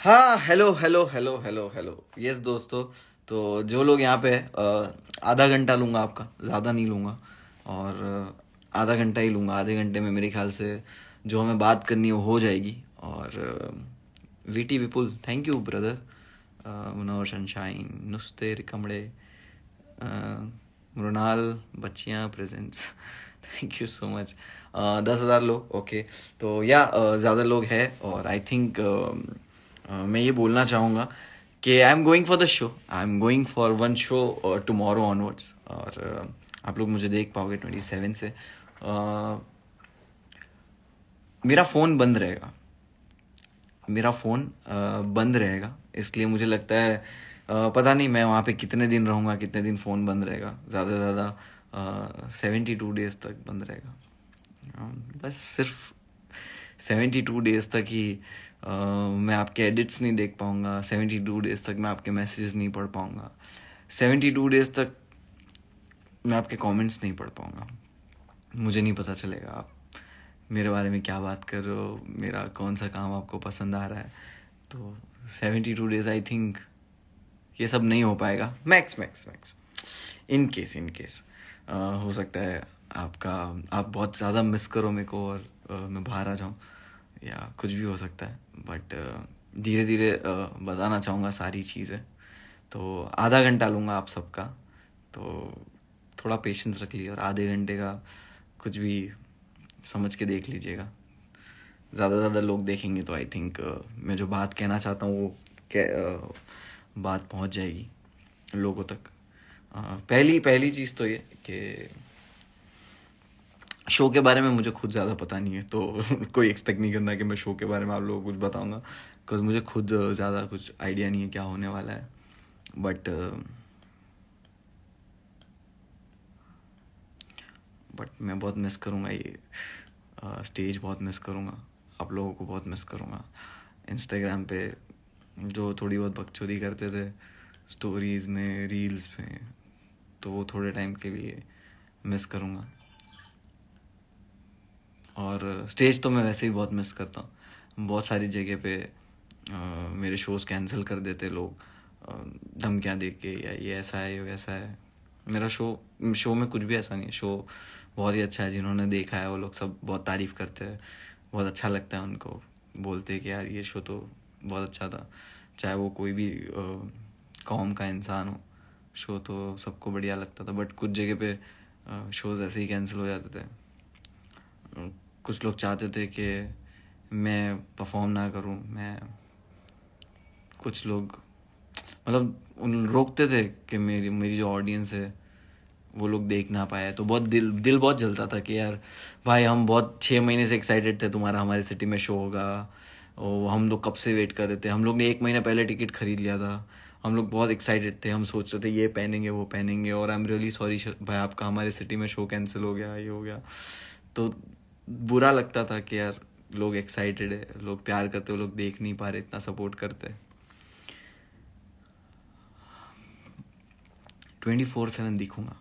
हाँ, hello hello hello hello hello. Yes दोस्तों, तो जो लोग यहाँ पे आधा घंटा लूँगा आपका, ज़्यादा नहीं लूँगा। और आधा घंटा ही लूँगा। आधे घंटे में मेरे ख्याल से जो हमें बात करनी है वो हो जाएगी। और VT Vipul, thank you brother. Manohar sunshine, नुस्ते रिकमड़े, मृणाल, बच्चियाँ presents, thank you so much. 10,000 लोग, ओके। तो या ज़्यादा लोग हैं। और आई थिंक मैं ये बोलना चाहूँगा कि I am going for the show, I am going for one show tomorrow onwards. और आप लोग मुझे देख पाओगे 27 से। मेरा फ़ोन बंद रहेगा, मेरा फ़ोन बंद रहेगा। इसलिए मुझे लगता है पता नहीं मैं वहाँ पे कितने दिन रहूँगा, कितने दिन फ़ोन बंद रहेगा। ज़्यादा से ज़्यादा 72 डेज तक बंद रहेगा। बस सिर्फ 72 डेज तक ही मैं आपके एडिट्स नहीं देख पाऊँगा। 72 डेज तक मैं आपके मैसेजेस नहीं पढ़ पाऊँगा। 72 डेज तक मैं आपके कमेंट्स नहीं पढ़ पाऊँगा। मुझे नहीं पता चलेगा आप मेरे बारे में क्या बात कर रहे हो, मेरा कौन सा काम आपको पसंद आ रहा है। तो 72 डेज आई थिंक ये सब नहीं हो पाएगा। Max max max in case हो सकता है आपका, आप बहुत ज़्यादा मिस करो मेरे को और मैं बाहर आ जाऊँ, या कुछ भी हो सकता है। बट धीरे धीरे बताना चाहूँगा सारी चीज़ें। तो आधा घंटा लूँगा आप सबका, तो थोड़ा पेशेंस रख लीजिए। और आधे घंटे का कुछ भी समझ के देख लीजिएगा। ज़्यादा से ज़्यादा लोग देखेंगे तो आई थिंक मैं जो बात कहना चाहता हूँ वो बात पहुँच जाएगी लोगों तक। पहली पहली चीज़ तो ये कि शो के बारे में मुझे खुद ज़्यादा पता नहीं है, तो कोई एक्सपेक्ट नहीं करना कि मैं शो के बारे में आप लोगों को कुछ बताऊंगा, बिकॉज मुझे खुद ज़्यादा कुछ आइडिया नहीं है क्या होने वाला है। बट मैं बहुत मिस करूँगा ये स्टेज, बहुत मिस करूँगा, आप लोगों को बहुत मिस करूँगा। इंस्टाग्राम पे जो थोड़ी बहुत बकचोदी करते थे स्टोरीज़ में, रील्स में, तो वो थोड़े टाइम के लिए मिस करूँगा। और स्टेज तो मैं वैसे ही बहुत मिस करता हूँ। बहुत सारी जगह पे मेरे शोज़ कैंसिल कर देते लोग, धमकियाँ दे के, या ये ऐसा है, ये वैसा है। मेरा शो में कुछ भी ऐसा नहीं है। शो बहुत ही अच्छा है। जिन्होंने देखा है वो लोग सब बहुत तारीफ़ करते हैं, बहुत अच्छा लगता है उनको। बोलते हैं कि यार ये शो तो बहुत अच्छा था। चाहे वो कोई भी कौम का इंसान हो, शो तो सबको बढ़िया लगता था। बट कुछ जगह पे शोज़ ऐसे ही कैंसिल हो जाते थे। कुछ लोग चाहते थे कि मैं परफॉर्म ना करूं, मैं, कुछ लोग मतलब उन रोकते थे कि मेरी मेरी जो ऑडियंस है वो लोग देख ना पाए। तो बहुत दिल बहुत जलता था कि यार भाई, हम बहुत 6 महीने से एक्साइटेड थे तुम्हारा हमारे सिटी में शो होगा, और हम लोग कब से वेट कर रहे थे। हम लोग ने 1 महीना पहले टिकट खरीद लिया था। हम लोग बहुत एक्साइटेड थे, हम सोच रहे थे ये पहनेंगे वो पहनेंगे। और आई एम रियली सॉरी भाई, आपका हमारे सिटी में शो कैंसिल हो गया, ये हो गया। तो बुरा लगता था कि यार लोग एक्साइटेड है, लोग प्यार करते, वो लोग देख नहीं पा रहे, इतना सपोर्ट करते। 24/7 दिखूंगा,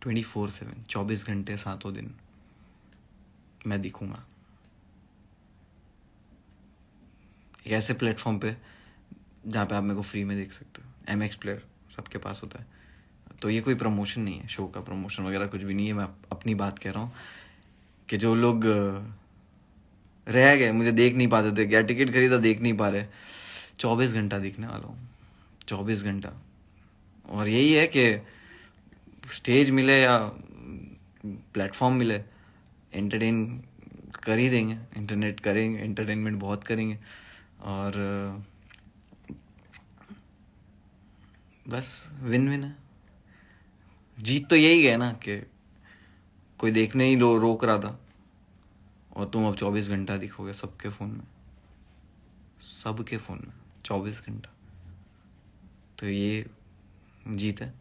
24/7, 24 घंटे 7 दिन मैं दिखूंगा एक ऐसे प्लेटफॉर्म पे जहाँ पे आप मेरे को फ्री में देख सकते हो। MX प्लेयर सबके पास होता है। तो ये कोई प्रमोशन नहीं है, शो का प्रमोशन वगैरह कुछ भी नहीं है। मैं अपनी बात कह रहा हूँ कि जो लोग रह गए, मुझे देख नहीं पाते थे, क्या टिकट खरीदा देख नहीं पा रहे, 24 घंटा दिखने वाला हूँ, 24 घंटा। और यही है कि स्टेज मिले या प्लेटफॉर्म मिले, एंटरटेन कर ही देंगे, इंटरनेट करेंगे, एंटरटेनमेंट बहुत करेंगे। और बस विन विन है। जीत तो यही है ना कि कोई देखने ही रोक रहा था, और तुम अब 24 घंटा दिखोगे सबके फ़ोन में, सबके फ़ोन में 24 घंटा। तो ये जीत है।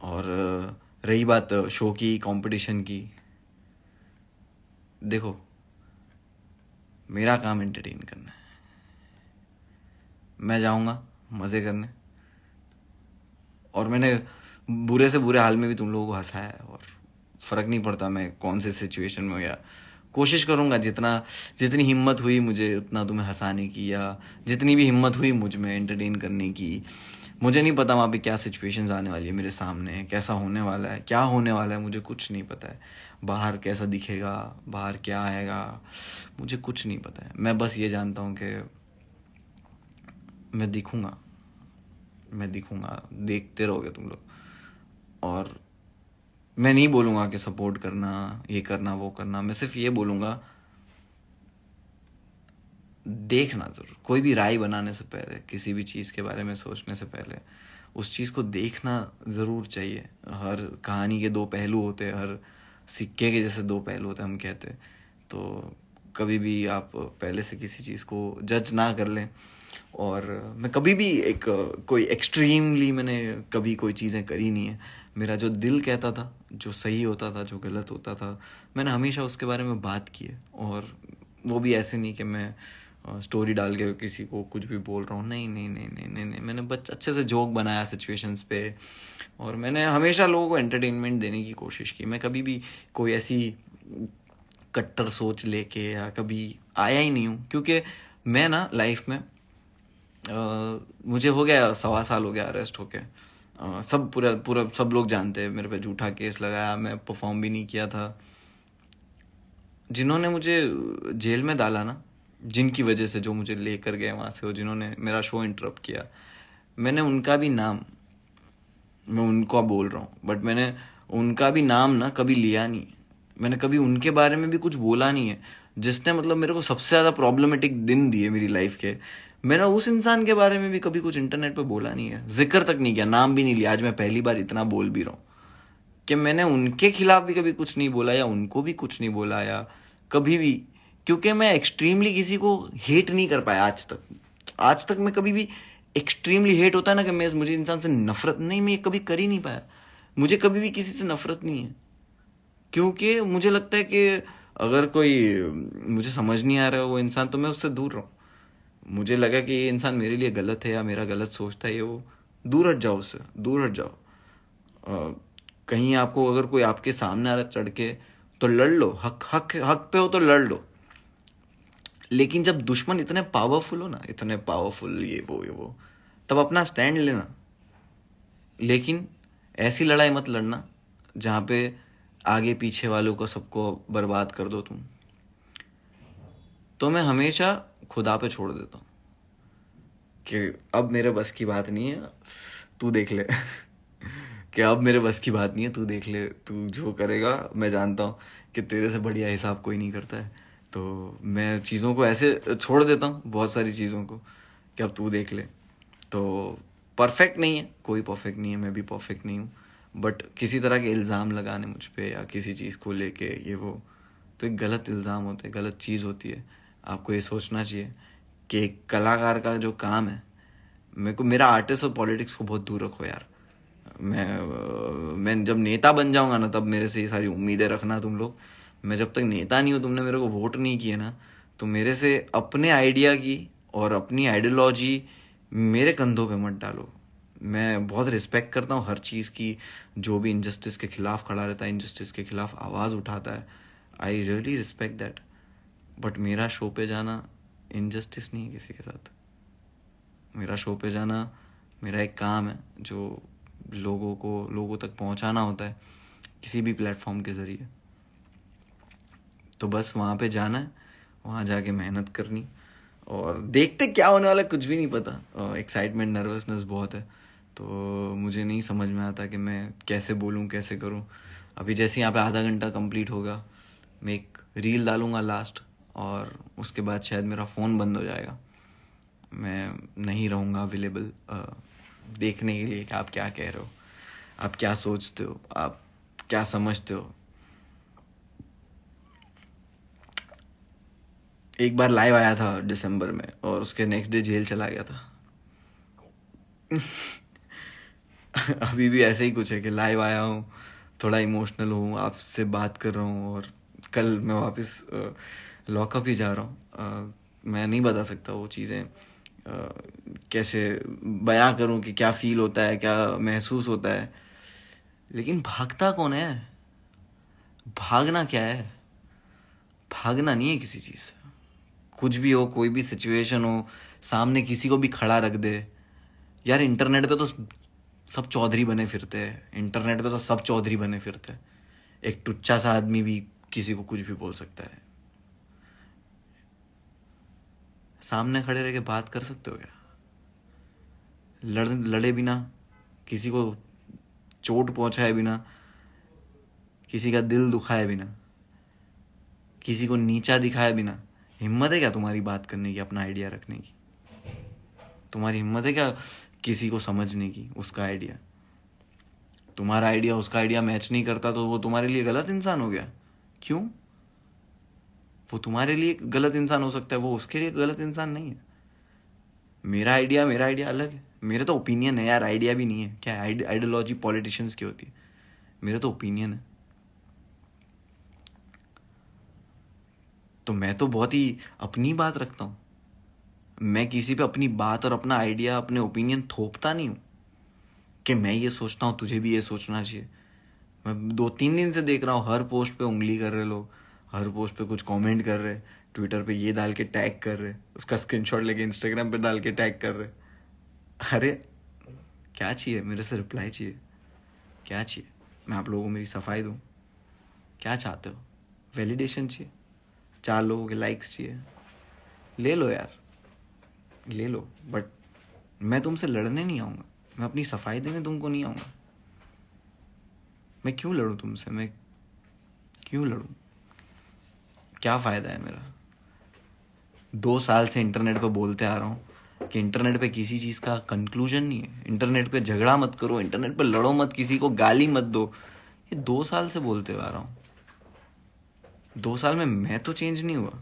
और रही बात शो की, कंपटीशन की, देखो मेरा काम एंटरटेन करना है। मैं जाऊंगा मज़े करने, और मैंने बुरे से बुरे हाल में भी तुम लोगों को हंसाया है। और फ़र्क नहीं पड़ता मैं कौन से सिचुएशन में हूँ या कोशिश करूंगा जितनी हिम्मत हुई मुझे उतना तुम्हें हंसाने की, या जितनी भी हिम्मत हुई मुझ में एंटरटेन करने की। मुझे नहीं पता वहाँ पे क्या सिचुएशंस आने वाली है मेरे सामने, कैसा होने वाला है, क्या होने वाला है, मुझे कुछ नहीं पता है। बाहर कैसा दिखेगा, बाहर क्या आएगा, मुझे कुछ नहीं पता है। मैं बस ये जानता हूँ कि मैं दिखूंगा, देखते रहोगे तुम लोग। और मैं नहीं बोलूंगा कि सपोर्ट करना, ये करना, वो करना। मैं सिर्फ ये बोलूंगा, देखना जरूर। कोई भी राय बनाने से पहले, किसी भी चीज़ के बारे में सोचने से पहले, उस चीज़ को देखना ज़रूर चाहिए। हर कहानी के दो पहलू होते हैं, हर सिक्के के जैसे दो पहलू होते हैं, हम कहते हैं। तो कभी भी आप पहले से किसी चीज़ को जज ना कर लें। और मैं कभी भी कोई एक्सट्रीमली मैंने कभी कोई चीज़ें करी नहीं है। मेरा जो दिल कहता था, जो सही होता था, जो गलत होता था, मैंने हमेशा उसके बारे में बात की है। और वो भी ऐसे नहीं कि मैं स्टोरी डाल के किसी को कुछ भी बोल रहा हूँ। नहीं नहीं नहीं नहीं नहीं नहीं, मैंने बस अच्छे से जोक बनाया सिचुएशंस पे। और मैंने हमेशा लोगों को एंटरटेनमेंट देने की कोशिश की। मैं कभी भी कोई ऐसी कट्टर सोच लेके या कभी आया ही नहीं हूँ। क्योंकि मैं ना लाइफ में मुझे हो गया 1.25 साल हो गया अरेस्ट होके। सब पूरा पूरा सब लोग जानते हैं मेरे पे झूठा केस लगाया, मैं परफॉर्म भी नहीं किया था। जिन्होंने मुझे जेल में डाला ना, जिनकी वजह से, जो मुझे लेकर गए वहां से, और जिन्होंने मेरा शो इंटरप्ट किया, मैंने उनका भी नाम, मैं उनको बोल रहा हूँ, बट मैंने उनका भी नाम ना कभी लिया नहीं। मैंने कभी उनके बारे में भी कुछ बोला नहीं है। जिसने मतलब मेरे को सबसे ज्यादा प्रॉब्लमेटिक दिन दिए मेरी लाइफ के, मैंने उस इंसान के बारे में भी कभी कुछ इंटरनेट पे बोला नहीं है, जिक्र तक नहीं किया, नाम भी नहीं लिया। आज मैं पहली बार इतना बोल भी रहा हूँ कि मैंने उनके खिलाफ भी कभी कुछ नहीं बोला, या उनको भी कुछ नहीं बोला, या कभी भी। क्योंकि मैं एक्सट्रीमली किसी को हेट नहीं कर पाया आज तक। आज तक मैं कभी भी एक्सट्रीमली हेट होता है ना, कि मैं मुझे इंसान से नफरत, नहीं, मैं कभी कर ही नहीं पाया। मुझे कभी भी किसी से नफरत नहीं है। क्योंकि मुझे लगता है कि अगर कोई मुझे समझ नहीं आ रहा है वो इंसान, तो मैं उससे दूर रहूं। मुझे लगा कि ये इंसान मेरे लिए गलत है या मेरा गलत सोचता है, ये वो, दूर हट जाओ उससे, दूर हट जाओ। कहीं आपको अगर कोई आपके सामने आ रहा चढ़ के, तो लड़ लो, हक हक हक पे हो तो लड़ लो। लेकिन जब दुश्मन इतने पावरफुल हो ना, इतने पावरफुल, ये वो, तब अपना स्टैंड लेना। लेकिन ऐसी लड़ाई मत लड़ना जहां पे आगे पीछे वालों को सबको बर्बाद कर दो तुम। तो मैं हमेशा खुदा पे छोड़ देता हूँ कि अब मेरे बस की बात नहीं है, तू देख ले। कि अब मेरे बस की बात नहीं है, तू देख ले, तू जो करेगा। मैं जानता हूँ कि तेरे से बढ़िया हिसाब कोई नहीं करता है। तो मैं चीज़ों को ऐसे छोड़ देता हूँ, बहुत सारी चीज़ों को, कि अब तू देख ले। तो परफेक्ट नहीं है, कोई परफेक्ट नहीं है, मैं भी परफेक्ट नहीं हूँ। बट किसी तरह के इल्ज़ाम लगाने मुझ पे, या किसी चीज़ को लेके, ये वो, तो एक गलत इल्ज़ाम होते हैं, गलत चीज़ होती है। आपको ये सोचना चाहिए कि एक कलाकार का जो काम है, मेरा आर्टिस्ट और पॉलिटिक्स को बहुत दूर रखो यार। मैं जब नेता बन जाऊंगा ना, तब मेरे से ये सारी उम्मीदें रखना तुम लोग। मैं जब तक नेता नहीं हूं, तुमने मेरे को वोट नहीं किए ना, तो मेरे से अपने आइडिया की और अपनी आइडियोलॉजी मेरे कंधों पे मत डालो। मैं बहुत रिस्पेक्ट करता हूँ हर चीज़ की। जो भी इनजस्टिस के खिलाफ खड़ा रहता है, इनजस्टिस के खिलाफ आवाज़ उठाता है, I really respect that. But मेरा शो पे जाना इनजस्टिस नहीं है किसी के साथ। मेरा शो पे जाना मेरा एक काम है, जो लोगों तक पहुंचाना होता है किसी भी प्लेटफॉर्म के ज़रिए। तो बस वहाँ पे जाना है, वहाँ जाके मेहनत करनी, और देखते क्या होने वाला है, कुछ भी नहीं पता। एक्साइटमेंट, नर्वसनेस बहुत है। तो मुझे नहीं समझ में आता कि मैं कैसे बोलूँ, कैसे करूँ। अभी जैसे यहाँ पे आधा घंटा कंप्लीट होगा, मैं एक रील डालूंगा लास्ट, और उसके बाद शायद मेरा फ़ोन बंद हो जाएगा। मैं नहीं रहूँगा अवेलेबल देखने के लिए कि आप क्या कह रहे हो, आप क्या सोचते हो, आप क्या समझते हो। एक बार लाइव आया था दिसंबर में, और उसके नेक्स्ट डे जेल चला गया था। अभी भी ऐसे ही कुछ है कि लाइव आया हूँ, थोड़ा इमोशनल हूँ, आपसे बात कर रहा हूँ, और कल मैं वापस लॉकअप ही जा रहा हूँ। मैं नहीं बता सकता वो चीज़ें कैसे बयां करूँ कि क्या फील होता है, क्या महसूस होता है। लेकिन भागता कौन है? भागना क्या है? भागना नहीं है किसी चीज से। कुछ भी हो, कोई भी सिचुएशन हो, सामने किसी को भी खड़ा रख दे यार। इंटरनेट पे तो सब चौधरी बने फिरते हैं, इंटरनेट पे तो सब चौधरी बने फिरते हैं। एक टुच्चा सा आदमी भी किसी को कुछ भी बोल सकता है। सामने खड़े रह के बात कर सकते हो क्या? लड़े बिना, किसी को चोट पहुंचाए बिना, किसी का दिल दुखाए बिना, किसी को नीचा दिखाए बिना हिम्मत है क्या तुम्हारी बात करने की, अपना आइडिया रखने की? तुम्हारी हिम्मत है क्या किसी को समझने की, उसका आइडिया? तुम्हारा आइडिया उसका आइडिया मैच नहीं करता तो वो तुम्हारे लिए गलत इंसान हो गया? क्यों? वो तुम्हारे लिए गलत इंसान हो सकता है, वो उसके लिए गलत इंसान नहीं है। मेरा आइडिया अलग है। मेरे तो ओपिनियन है यार, आइडिया भी नहीं है। क्या आइडियोलॉजी पॉलिटिशियंस की होती है? मेरा तो ओपिनियन है। तो मैं तो बहुत ही अपनी बात रखता हूं। मैं किसी पे अपनी बात और अपना आइडिया, अपने ओपिनियन थोपता नहीं हूं कि मैं ये सोचता हूं तुझे भी ये सोचना चाहिए। मैं 2-3 दिन से देख रहा हूं हर पोस्ट पे उंगली कर रहे लोग, हर पोस्ट पे कुछ कमेंट कर रहे, ट्विटर पे ये डाल के टैग कर रहे, उसका स्क्रीनशॉट लेके इंस्टाग्राम पे डाल के टैग कर रहे। अरे क्या चाहिए मेरे से? रिप्लाई चाहिए? क्या चाहिए? मैं आप लोगों को मेरी सफाई दूं? क्या चाहते हो? वैलिडेशन चाहिए? 4 लोगों के लाइक्स चाहिए? ले लो यार, ले लो। बट मैं तुमसे लड़ने नहीं आऊंगा, मैं अपनी सफाई देने तुमको नहीं आऊंगा। मैं क्यों लड़ूं तुमसे? मैं क्यों लड़ूं? क्या फायदा है मेरा? 2 साल से इंटरनेट पे बोलते आ रहा हूं कि इंटरनेट पे किसी चीज का कंक्लूजन नहीं है। इंटरनेट पे झगड़ा मत करो, इंटरनेट पे लड़ो मत, किसी को गाली मत दो। ये 2 साल से बोलते आ रहा हूं। 2 साल में मैं तो चेंज नहीं हुआ।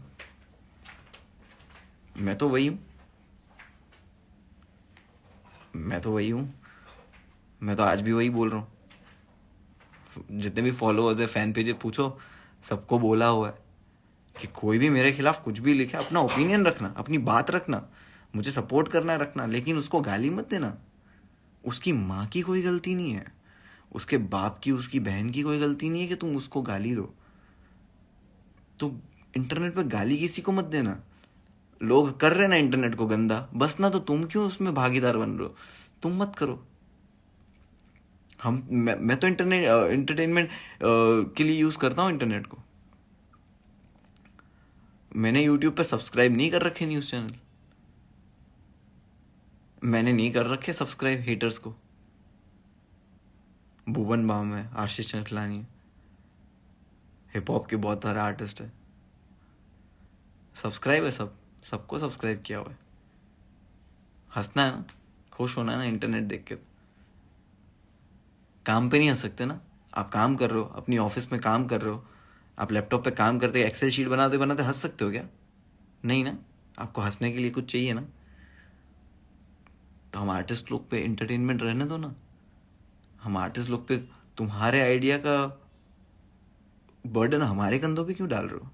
मैं तो वही हूं। मैं तो वही हूं। मैं तो आज भी वही बोल रहा हूं। जितने भी फॉलोअर्स है, फैन पेज पूछो, सबको बोला हुआ है कि कोई भी मेरे खिलाफ कुछ भी लिखे, अपना ओपिनियन रखना, अपनी बात रखना, मुझे सपोर्ट करना है रखना, लेकिन उसको गाली मत देना। उसकी माँ की कोई गलती नहीं है, उसके बाप की, उसकी बहन की कोई गलती नहीं है कि तुम उसको गाली दो। तो इंटरनेट पे गाली किसी को मत देना। लोग कर रहे ना इंटरनेट को गंदा, बस ना, तो तुम क्यों उसमें भागीदार बन रहे हो? तुम मत करो। मैं तो इंटरनेट एंटरटेनमेंट के लिए यूज करता हूँ इंटरनेट को। मैंने यूट्यूब पे सब्सक्राइब नहीं कर रखे न्यूज चैनल। मैंने नहीं कर रखे सब्सक्राइब हेटर्स को। भुवन बाम है, आशीष चंचलानी है, हिप हॉप के बहुत सारे आर्टिस्ट है। सब्सक्राइब है, सबको सब्सक्राइब किया हुआ है। हंसना है ना, खुश होना है ना इंटरनेट देख के। काम पे नहीं हंस सकते ना? आप काम कर रहे हो, अपनी ऑफिस में काम कर रहे हो, आप लैपटॉप पे काम करते एक्सेल शीट बनाते बनाते हंस सकते हो क्या? नहीं ना। आपको हंसने के लिए कुछ चाहिए ना। तो हम आर्टिस्ट लोग पे एंटरटेनमेंट रहने दो ना। हम आर्टिस्ट लोग पे तुम्हारे आइडिया का बर्डन हमारे कंधों पे क्यों डाल रहे हो?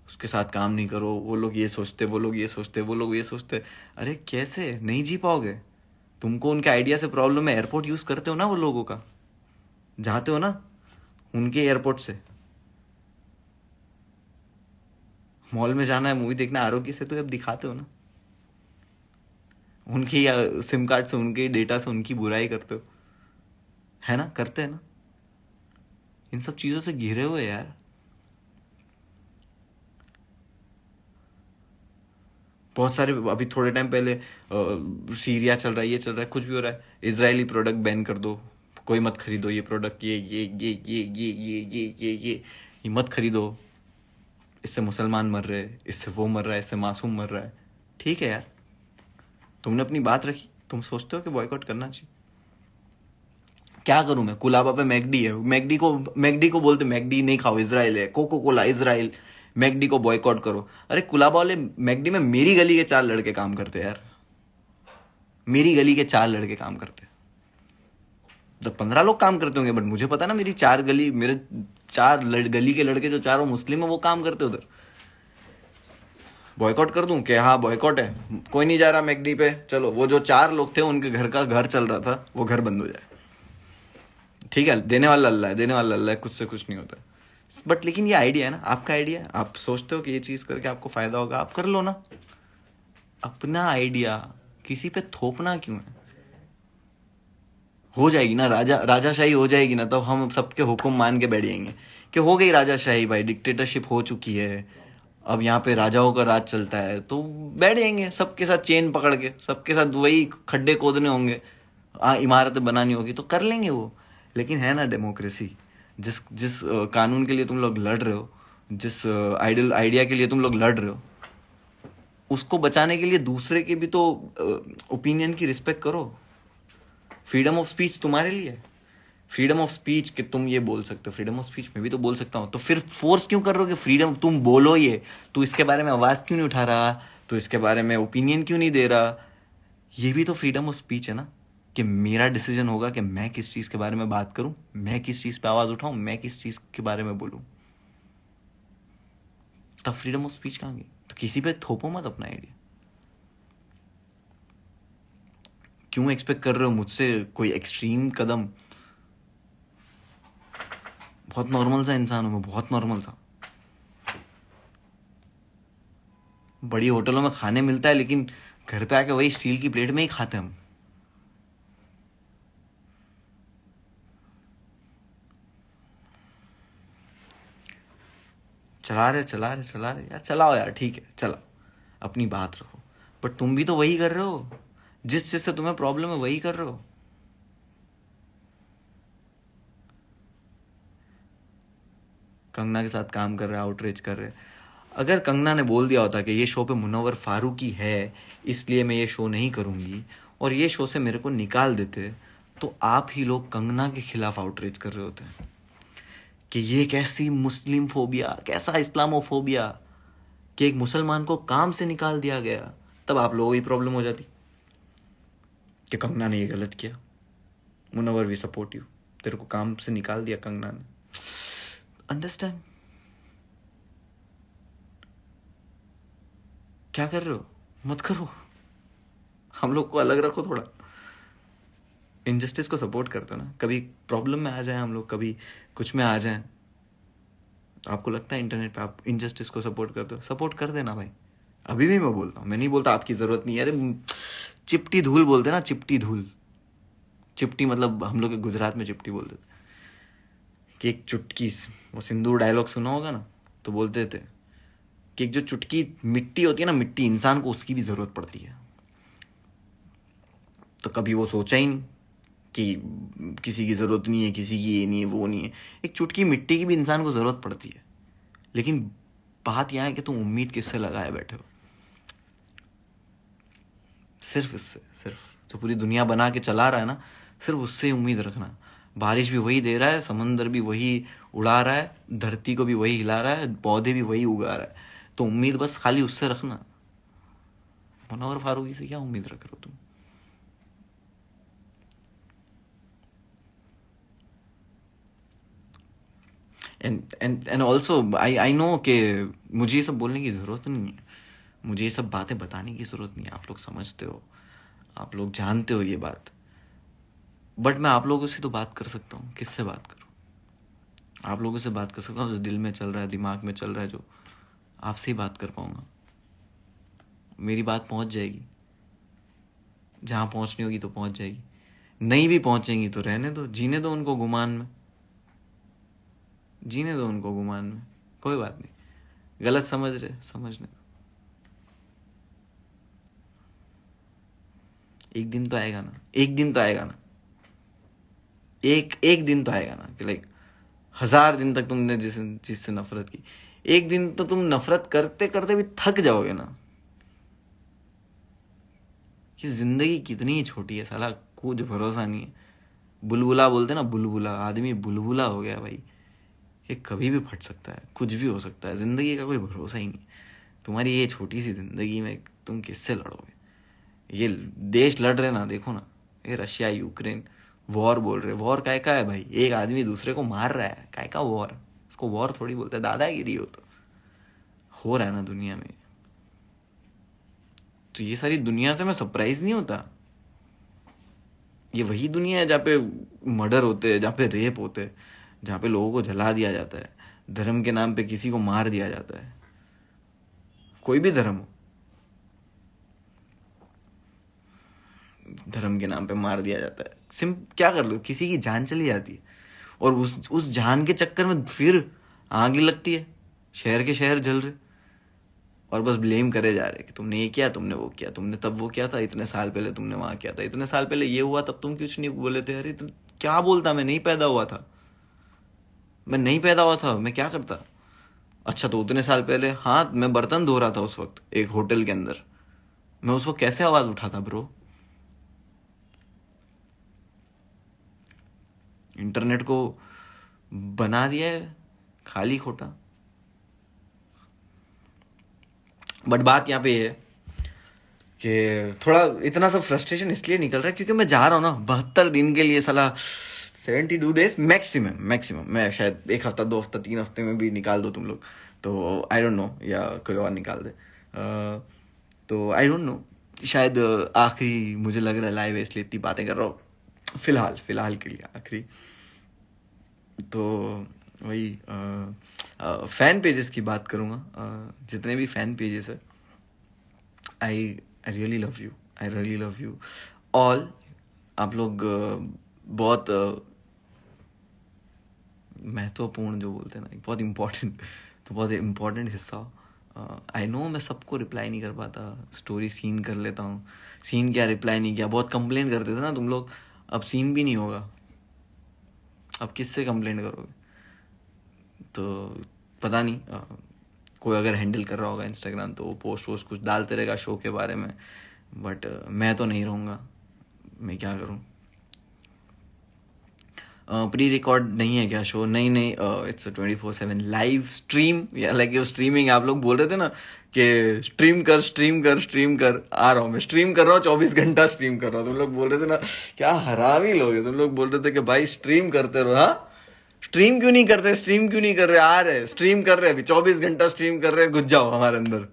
उसके साथ काम नहीं करो, वो लोग ये सोचते, वो लोग ये सोचते, वो लोग ये सोचते। अरे कैसे नहीं जी पाओगे? तुमको उनके आइडिया से प्रॉब्लम है। एयरपोर्ट यूज करते हो ना वो लोगों का, जाते हो ना उनके एयरपोर्ट से। मॉल में जाना है, मूवी देखना, आरोग्य से तो अब दिखाते हो ना। उनके सिम कार्ड से, उनके डेटा से उनकी बुराई करते हो, है ना? करते हैं ना। इन सब चीजों से घिरे हुए यार। बहुत सारे, अभी थोड़े टाइम पहले सीरिया चल रहा है, ये चल रहा है, कुछ भी हो रहा है, इजरायली प्रोडक्ट बैन कर दो, कोई मत खरीदो ये प्रोडक्ट, ये मत खरीदो, इससे मुसलमान मर रहे हैं, इससे वो मर रहा है, इससे मासूम मर रहा है। ठीक है यार, तुमने अपनी बात रखी, तुम सोचते हो कि बॉयकॉट करना चाहिए। क्या करूं मैं? कुलाबा पे मैकडी है, मैकडी को बोलते मैकडी नहीं खाओ, इजराइल है, कोको कोला इजराइल, मैकडी को बॉयकॉट करो। अरे कुलाबा वाले मैकडी में मेरी गली के 4 लड़के काम करते हैं यार। मेरी गली के 4 लड़के काम करते हैं। तो 15 लोग काम करते होंगे, बट मुझे पता ना, मेरी 4 गली, मेरे 4 गली के लड़के जो चारों मुस्लिम है वो काम करते उधर। बॉयकॉट कर दूं कि हाँ बॉयकॉट है, कोई नहीं जा रहा मैकडी पे, चलो वो जो 4 लोग थे उनके घर का घर चल रहा था, वो घर बंद हो जाए। ठीक है, देने वाला अल्लाह है, देने वाला अल्लाह है, कुछ से कुछ नहीं होता। बट लेकिन ये आइडिया है ना, आपका आइडिया है, आप सोचते हो कि ये चीज करके आपको फायदा होगा, आप कर लो ना। अपना आइडिया किसी पे थोपना क्यों है? हो जाएगी ना राजाशाही हो जाएगी ना, तो हम सबके हुक्म मान के बैठ जाएंगे कि हो गई राजाशाही भाई, डिक्टेटरशिप हो चुकी है, अब यहाँ पे राजाओं का राज चलता है, तो बैठ जाएंगे सबके साथ चेन पकड़ के, सबके साथ वही खड्डे खोदने होंगे, इमारतें बनानी होगी तो कर लेंगे वो। लेकिन है ना डेमोक्रेसी, जिस जिस कानून के लिए तुम लोग लड़ रहे हो, जिस आइडिया के लिए तुम लोग लड़ रहे हो, उसको बचाने के लिए दूसरे के भी तो ओपिनियन की रिस्पेक्ट करो। फ्रीडम ऑफ स्पीच तुम्हारे लिए है, फ्रीडम ऑफ स्पीच कि तुम ये बोल सकते हो, फ्रीडम ऑफ स्पीच मैं भी तो बोल सकता हूँ, तो फिर फोर्स क्यों कर रहे हो कि फ्रीडम तुम बोलो, ये तू इसके बारे में आवाज क्यों नहीं उठा रहा, तू इसके बारे में ओपिनियन क्यों नहीं दे रहा? ये भी तो फ्रीडम ऑफ स्पीच है ना, कि मेरा डिसीजन होगा कि मैं किस चीज के बारे में बात करूं, मैं किस चीज पे आवाज उठाऊं, मैं किस चीज के बारे में बोलूं। तब फ्रीडम ऑफ स्पीच कहां गई? तो किसी पे थोपो मत अपना आइडिया। क्यों एक्सपेक्ट कर रहे हो मुझसे कोई एक्सट्रीम कदम? बहुत नॉर्मल सा इंसान हूं मैं, बहुत नॉर्मल सा। बड़ी होटलों में खाने मिलता है, लेकिन घर पे आके वही स्टील की प्लेट में ही खाते हम। चला रहे यार, चलाओ यार, ठीक है चला, अपनी बात रखो। बट तुम भी तो वही कर रहे हो, जिस चीज से तुम्हें प्रॉब्लम है वही कर रहे हो। कंगना के साथ काम कर रहे, आउटरीच कर रहे। अगर कंगना ने बोल दिया होता कि ये शो पे मुनव्वर फारूकी है, इसलिए मैं ये शो नहीं करूंगी, और ये शो से मेरे को निकाल देते, तो आप ही लोग कंगना के खिलाफ आउटरीच कर रहे होते कि ये कैसी मुस्लिम फोबिया, कैसा इस्लामोफोबिया, कि एक मुसलमान को काम से निकाल दिया गया। तब आप लोगों की प्रॉब्लम हो जाती कि कंगना ने ये गलत किया, मुनव्वर वी सपोर्ट यू, तेरे को काम से निकाल दिया कंगना ने। अंडरस्टैंड? क्या कर रहे हो? मत करो, हम लोग को अलग रखो थोड़ा। इनजस्टिस को सपोर्ट करते हो ना, कभी प्रॉब्लम में आ जाए हम लोग, कभी कुछ में आ जाए, तो आपको लगता है इंटरनेट पे आप इनजस्टिस को सपोर्ट करते हो, सपोर्ट कर देना भाई। अभी भी मैं बोलता हूँ, मैं नहीं बोलता आपकी जरूरत नहीं है, अरे चिपटी धूल बोलते ना, चिपटी धूल, चिपटी मतलब हम लोग गुजरात में चिपटी बोलते थे, कि एक चुटकी, वो सिंदूर डायलॉग सुना होगा ना, तो बोलते थे कि एक जो चुटकी मिट्टी होती है ना, मिट्टी इंसान को उसकी भी जरूरत पड़ती है। तो कभी वो सोचा ही नहीं कि किसी की जरूरत नहीं है, किसी की ये नहीं है, वो नहीं है, एक चुटकी मिट्टी की भी इंसान को जरूरत पड़ती है। लेकिन बात यह है कि तुम उम्मीद किससे लगाए बैठे हो? सिर्फ इससे, सिर्फ जो पूरी दुनिया बना के चला रहा है ना, सिर्फ उससे उम्मीद रखना। बारिश भी वही दे रहा है, समंदर भी वही उड़ा रहा है, धरती को भी वही हिला रहा है, पौधे भी वही उगा रहा है, तो उम्मीद बस खाली उससे रखना। मुनव्वर फारूकी से क्या उम्मीद रख रहे हो तुम? एंड ऑल्सो आई नो कि मुझे ये सब बोलने की जरूरत नहीं है, मुझे ये सब बातें बताने की जरूरत नहीं है, आप लोग समझते हो, आप लोग जानते हो ये बात। बट मैं आप लोगों से तो बात कर सकता हूँ, किससे बात करूँ? आप लोगों से बात कर सकता हूँ, जो दिल में चल रहा है, दिमाग में चल रहा है, जो आपसे ही बात कर पाऊंगा। मेरी बात पहुंच जाएगी, जहां पहुंचनी होगी तो पहुंच जाएगी, नहीं भी पहुंचेंगी तो रहने दो, जीने दो उनको गुमान में, जीने दो उनको गुमान में, कोई बात नहीं। गलत समझ रहे, समझने दो। एक दिन तो आएगा ना, एक दिन तो आएगा ना, एक एक दिन तो आएगा ना कि लाइक 1000 दिन तक तुमने जिस चीज से नफरत की, एक दिन तो तुम नफरत करते करते भी थक जाओगे ना, कि जिंदगी कितनी छोटी है साला, कुछ भरोसा नहीं है। बुलबुला बोलते ना, बुलबुला, आदमी बुलबुला हो गया भाई, ये कभी भी फट सकता है, कुछ भी हो सकता है, जिंदगी का कोई भरोसा ही नहीं। तुम्हारी ये छोटी सी जिंदगी में तुम किससे लड़ोगे? ये देश लड़ रहे ना, देखो ना, ये रशिया यूक्रेन वॉर बोल रहे, वॉर काय का है भाई? एक आदमी दूसरे को मार रहा है, काय का वॉर? उसको वॉर थोड़ी बोलते हैं, दादागिरी हो रहा है ना दुनिया में। तो ये सारी दुनिया से मैं सरप्राइज नहीं होता, ये वही दुनिया है जहाँ पे मर्डर होते हैं, जहाँ पे रेप होते हैं, जहाँ पे लोगों को जला दिया जाता है, धर्म के नाम पे किसी को मार दिया जाता है, कोई भी धर्म हो, धर्म के नाम पे मार दिया जाता है। क्या कर लो, किसी की जान चली जाती है और उस जान के चक्कर में फिर आग लगती है, शहर के शहर जल रहे और बस ब्लेम करे जा रहे कि तुमने ये किया, तुमने वो किया, तुमने तब वो किया था, इतने साल पहले तुमने वहां किया था, इतने साल पहले ये हुआ, तब तुम कुछ नहीं बोले थे। अरे तुम क्या बोलता, मैं नहीं पैदा हुआ था, मैं नहीं पैदा हुआ था, मैं क्या करता। अच्छा तो उतने साल पहले, हाँ मैं बर्तन धो रहा था उस वक्त एक होटल के अंदर, मैं उस वक्त कैसे आवाज उठाता ब्रो। इंटरनेट को बना दिया है खाली खोटा। बट बात यहाँ पे ये है कि थोड़ा इतना सब फ्रस्ट्रेशन इसलिए निकल रहा है क्योंकि मैं जा रहा हूँ ना 72 दिन के लिए, साला 72 डेज मैक्सिमम। मैं शायद एक हफ्ता, 2 हफ्ता, 3 हफ्ते में भी निकाल दो तुम लोग तो आई डोंट नो, या कोई और निकाल दे। तो आई डोंट नो, शायद आखिरी मुझे लग रहा है लाइव है, इसलिए इतनी बातें कर रहा हूँ फिलहाल के लिए आखिरी। तो वही फैन पेजेस की बात करूँगा। जितने भी फैन पेजेस है, I really love you all. आप लोग बहुत महत्वपूर्ण जो बोलते हैं ना, बहुत इम्पोर्टेंट हिस्सा। आई नो मैं सबको रिप्लाई नहीं कर पाता, स्टोरी सीन कर लेता हूँ, सीन क्या रिप्लाई नहीं किया, बहुत कंप्लेन करते थे ना तुम लोग, अब सीन भी नहीं होगा, अब किससे कंप्लेन करोगे। तो पता नहीं कोई अगर हैंडल कर रहा होगा इंस्टाग्राम तो वो पोस्ट वोस्ट कुछ डालते रहेगा शो के बारे में, बट मैं तो नहीं रहूँगा, मैं क्या करूँ। प्री रिकॉर्ड नहीं है क्या शो? नहीं, इट्स 24/7 लाइव स्ट्रीम, या लाइक ये स्ट्रीमिंग। आप लोग बोल रहे थे ना कि स्ट्रीम कर, आ रहा हूँ मैं, स्ट्रीम कर रहा हूँ, 24 घंटा स्ट्रीम कर रहा हूँ। तुम लोग बोल रहे थे ना, क्या हरामी लोग हैं, तुम लोग बोल रहे थे कि भाई स्ट्रीम करते रहो। हाँ, स्ट्रीम क्यों नहीं करते, स्ट्रीम क्यों नहीं कर रहे, आ रहे स्ट्रीम कर रहे, अभी 24 घंटा स्ट्रीम कर रहे, घुस जाओ हमारे अंदर,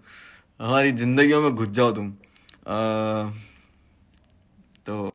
हमारी जिंदगियों में घुस जाओ तुम। तो